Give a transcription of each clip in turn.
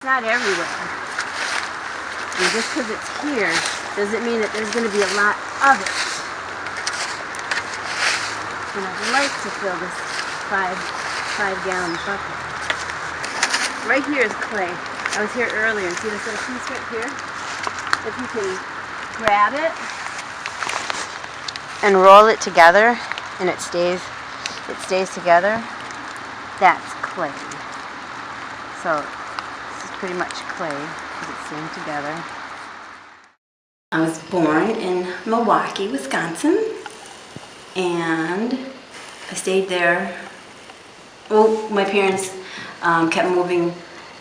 Not everywhere. And just because it's here doesn't mean that there's going to be a lot of it. And I'd like to fill this five-gallon bucket. Right here is clay. I was here earlier and see this little piece right here? If you can grab it and roll it together and it stays together, that's clay. So pretty much clay because it's staying together. I was born in Milwaukee, Wisconsin, and I stayed there. Well, my parents kept moving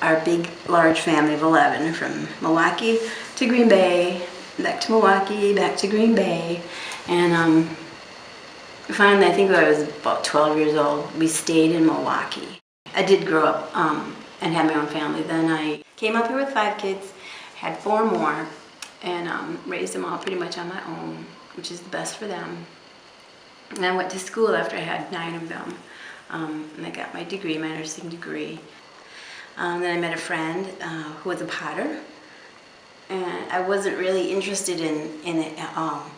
our big, large family of 11 from Milwaukee to Green Bay, back to Milwaukee, back to Green Bay, and finally, I think when I was about 12 years old, we stayed in Milwaukee. I did grow up and had my own family. Then I came up here with 5 kids, had 4 more, and raised them all pretty much on my own, which is the best for them. And I went to school after I had 9 of them, and I got my degree, my nursing degree. Then I met a friend who was a potter, and I wasn't really interested in it at all.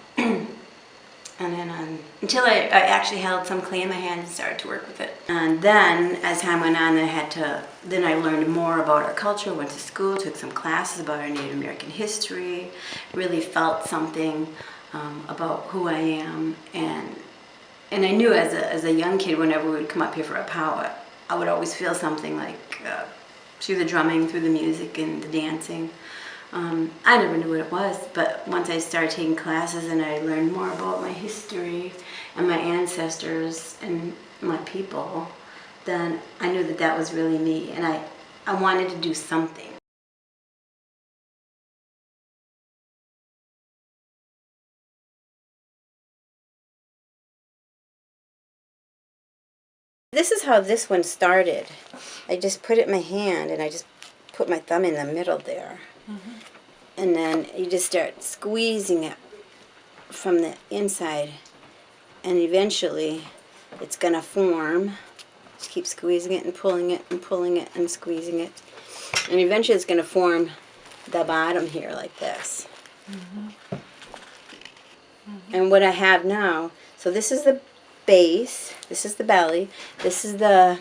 And then until I actually held some clay in my hand and started to work with it. And then, as time went on, then I learned more about our culture, went to school, took some classes about our Native American history, really felt something about who I am. And I knew as a young kid, whenever we would come up here for a powwow, I would always feel something like through the drumming, through the music and the dancing. I never knew what it was, but once I started taking classes and I learned more about my history and my ancestors and my people, then I knew that that was really me, and I wanted to do something. This is how this one started. I just put it in my hand and I just put my thumb in the middle there. Mm-hmm. And then you just start squeezing it from the inside, and eventually it's going to form. Just keep squeezing it and pulling it and pulling it and squeezing it. And eventually it's going to form the bottom here like this. Mm-hmm. Mm-hmm. And what I have now, so this is the base, this is the belly, this is the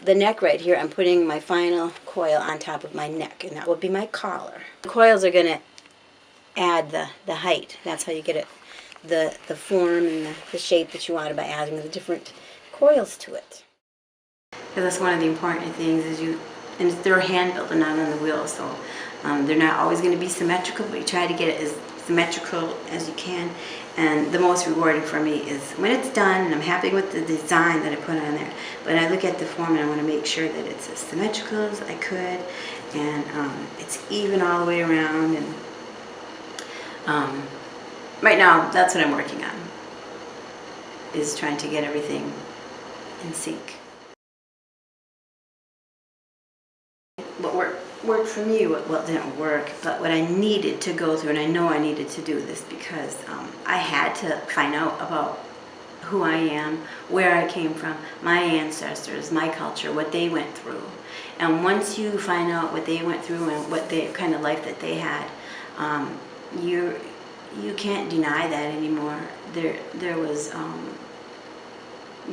neck right here. I'm putting my final coil on top of my neck, and that will be my collar. The coils are going to add the height. That's how you get it, the form and the shape that you want by adding the different coils to it. So that's one of the important things is and they're hand built, they're not on the wheel, so they're not always going to be symmetrical, but you try to get it as symmetrical as you can. And the most rewarding for me is when it's done and I'm happy with the design that I put on there, but I look at the form and I want to make sure that it's as symmetrical as I could, and it's even all the way around. And right now that's what I'm working on, is trying to get everything in sync. What worked for me, what didn't work, but what I needed to go through, and I know I needed to do this because I had to find out about who I am, where I came from, my ancestors, my culture, what they went through. And once you find out what they went through and what kind of life that they had, you can't deny that anymore. There was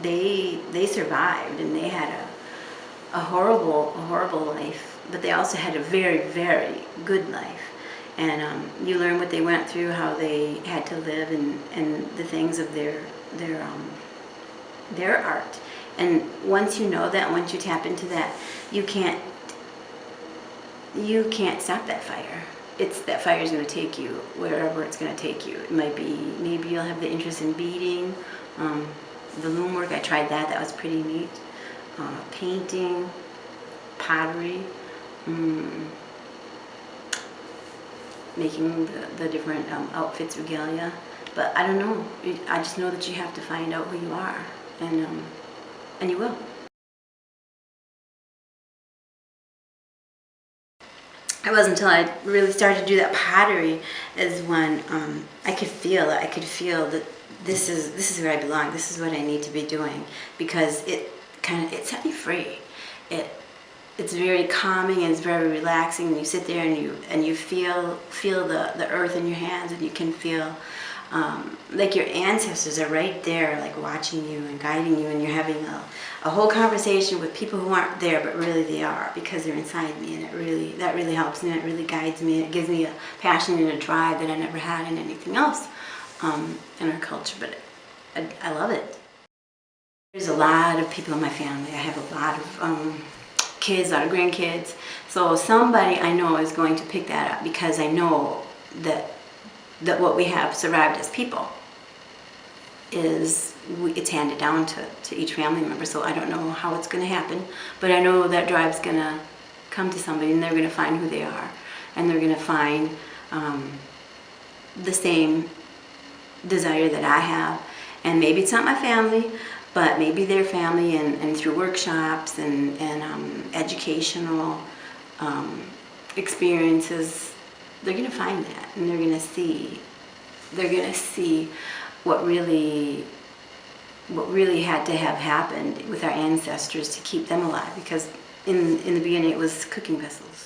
they survived, and they had a horrible life, but they also had a very, very good life. and you learn what they went through, how they had to live, and the things of their art. And once you know that, once you tap into that, you can't stop that fire. That fire is going to take you wherever it's going to take you. It might be, maybe you'll have the interest in beading, the loom work. I tried that. That was pretty neat. Painting, pottery, making the different outfits, regalia. But I don't know. I just know that you have to find out who you are, and you will. It wasn't until I really started to do that pottery is when I could feel it. I could feel that this is where I belong. This is what I need to be doing, because it set me free. It's very calming and it's very relaxing. And you sit there and you feel the earth in your hands, and you can feel like your ancestors are right there, like watching you and guiding you, and you're having a whole conversation with people who aren't there, but really they are, because they're inside me, and that really helps me, and it really guides me, and it gives me a passion and a drive that I never had in anything else in our culture. But I love it. There's a lot of people in my family. I have a lot of kids, a lot of grandkids, so somebody I know is going to pick that up, because I know that what we have survived as people it's handed down to each family member. So I don't know how it's going to happen, but I know that drive's going to come to somebody, and they're going to find who they are, and they're going to find the same desire that I have. And maybe it's not my family, but maybe their family, and through workshops and educational experiences, they're going to find that, and they're going to see what really had to have happened with our ancestors to keep them alive, because in the beginning it was cooking vessels.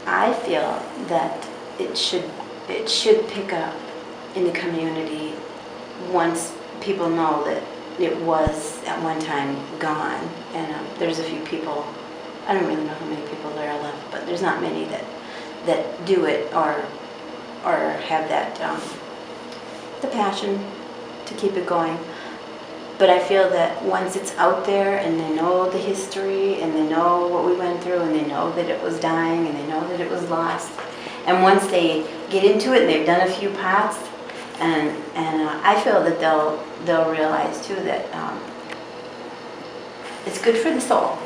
I feel that it should pick up in the community once people know that it was at one time gone. And there's a few people, I don't really know how many people there are left, but there's not many that do it or have that the passion to keep it going. But I feel that once it's out there and they know the history and they know what we went through and they know that it was dying and they know that it was lost, and once they get into it and they've done a few pots, and I feel that they'll realize too that it's good for the soul.